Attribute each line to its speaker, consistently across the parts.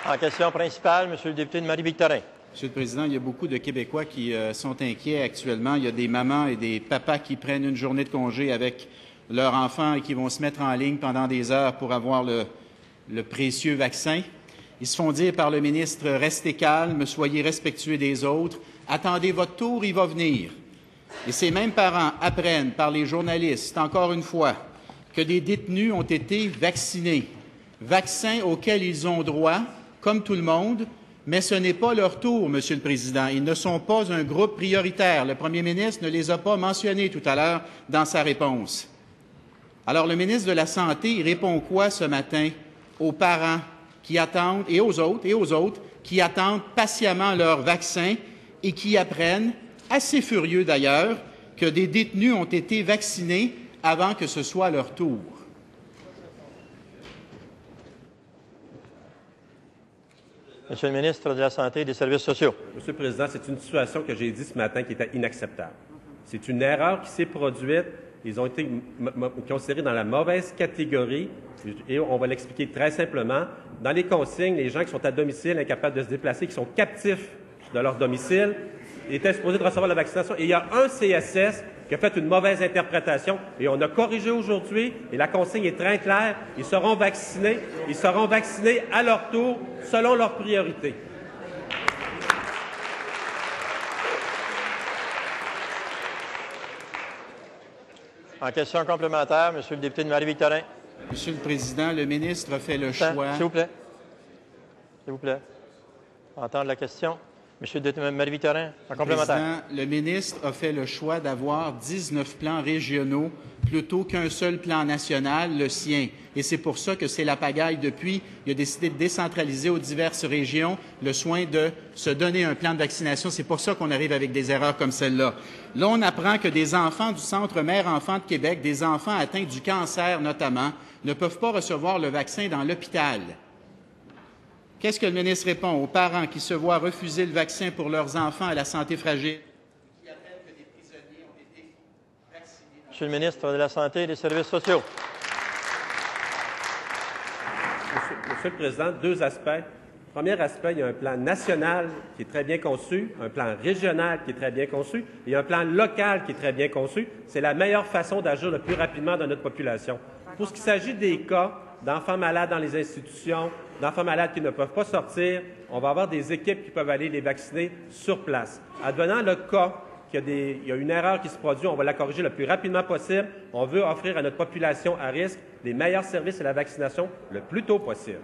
Speaker 1: En question principale, Monsieur le député de Marie-Victorin.
Speaker 2: Monsieur le Président, il y a beaucoup de Québécois qui sont inquiets actuellement. Il y a des mamans et des papas qui prennent une journée de congé avec leurs enfants et qui vont se mettre en ligne pendant des heures pour avoir le précieux vaccin. Ils se font dire par le ministre « Restez calme, soyez respectueux des autres, attendez votre tour, il va venir ». Et ces mêmes parents apprennent par les journalistes, encore une fois, que des détenus ont été vaccinés, vaccins auxquels ils ont droit, comme tout le monde, mais ce n'est pas leur tour, Monsieur le Président. Ils ne sont pas un groupe prioritaire. Le premier ministre ne les a pas mentionnés tout à l'heure dans sa réponse. Alors, le ministre de la Santé répond quoi ce matin aux parents qui attendent, et aux autres, qui attendent patiemment leur vaccin et qui apprennent, assez furieux d'ailleurs, que des détenus ont été vaccinés avant que ce soit leur tour?
Speaker 1: Monsieur le ministre de la Santé et des Services sociaux.
Speaker 3: Monsieur le Président, c'est une situation que j'ai dit ce matin qui était inacceptable. C'est une erreur qui s'est produite. Ils ont été considérés dans la mauvaise catégorie et on va l'expliquer très simplement. Dans les consignes, les gens qui sont à domicile, incapables de se déplacer, qui sont captifs de leur domicile, étaient supposés de recevoir la vaccination. Et il y a un CSS qui a fait une mauvaise interprétation et on a corrigé aujourd'hui et la consigne est très claire. Ils seront vaccinés à leur tour selon leurs priorités.
Speaker 1: En question complémentaire, Monsieur le député de Marie-Victorin.
Speaker 2: Monsieur le Président, le ministre a fait le choix...
Speaker 1: S'il vous plaît. S'il vous plaît. Entendre la question. Monsieur le député de Marie-Victorin, en complémentaire.
Speaker 2: Président, le ministre a fait le choix d'avoir 19 plans régionaux plutôt qu'un seul plan national, le sien. Et c'est pour ça que c'est la pagaille depuis. Il a décidé de décentraliser aux diverses régions le soin de se donner un plan de vaccination. C'est pour ça qu'on arrive avec des erreurs comme celle-là. Là, on apprend que des enfants du Centre Mère-Enfant de Québec, des enfants atteints du cancer notamment, ne peuvent pas recevoir le vaccin dans l'hôpital. Qu'est-ce que le ministre répond aux parents qui se voient refuser le vaccin pour leurs enfants à la santé fragile? Qui apprennent que des prisonniers ont été vaccinés.
Speaker 1: Monsieur le ministre de la Santé et des Services sociaux.
Speaker 3: Monsieur le Président, deux aspects. Premier aspect, il y a un plan national qui est très bien conçu, un plan régional qui est très bien conçu et un plan local qui est très bien conçu. C'est la meilleure façon d'agir le plus rapidement dans notre population. Pour ce qui s'agit des cas d'enfants malades dans les institutions, d'enfants malades qui ne peuvent pas sortir, on va avoir des équipes qui peuvent aller les vacciner sur place. Advenant le cas qu'il y a une erreur qui se produit, on va la corriger le plus rapidement possible. On veut offrir à notre population à risque les meilleurs services et la vaccination le plus tôt possible.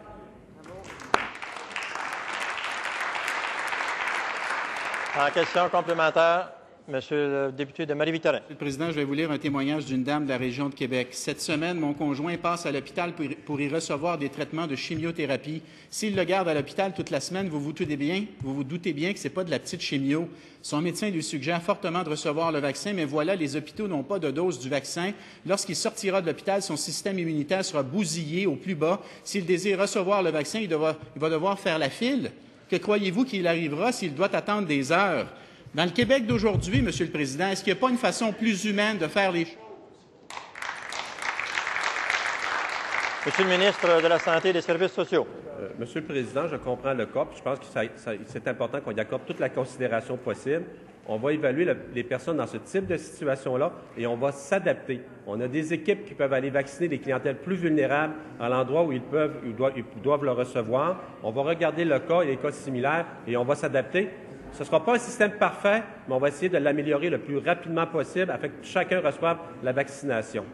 Speaker 1: En question complémentaire, Monsieur le député de Marie-Victorin.
Speaker 2: Monsieur le Président, je vais vous lire un témoignage d'une dame de la région de Québec. Cette semaine, mon conjoint passe à l'hôpital pour y recevoir des traitements de chimiothérapie. S'il le garde à l'hôpital toute la semaine, vous vous doutez bien que ce n'est pas de la petite chimio. Son médecin lui suggère fortement de recevoir le vaccin, mais voilà, les hôpitaux n'ont pas de dose du vaccin. Lorsqu'il sortira de l'hôpital, son système immunitaire sera bousillé au plus bas. S'il désire recevoir le vaccin, il va devoir faire la file. Que croyez-vous qu'il arrivera s'il doit attendre des heures? Dans le Québec d'aujourd'hui, Monsieur le Président, est-ce qu'il n'y a pas une façon plus humaine de faire les choses?
Speaker 1: Monsieur le ministre de la Santé et des Services sociaux.
Speaker 3: Monsieur le Président, je comprends le cas, puis je pense que c'est important qu'on y accorde toute la considération possible. On va évaluer les personnes dans ce type de situation-là et on va s'adapter. On a des équipes qui peuvent aller vacciner les clientèles plus vulnérables à l'endroit où ils doivent le recevoir. On va regarder le cas et les cas similaires et on va s'adapter. Ce ne sera pas un système parfait, mais on va essayer de l'améliorer le plus rapidement possible afin que chacun reçoive la vaccination.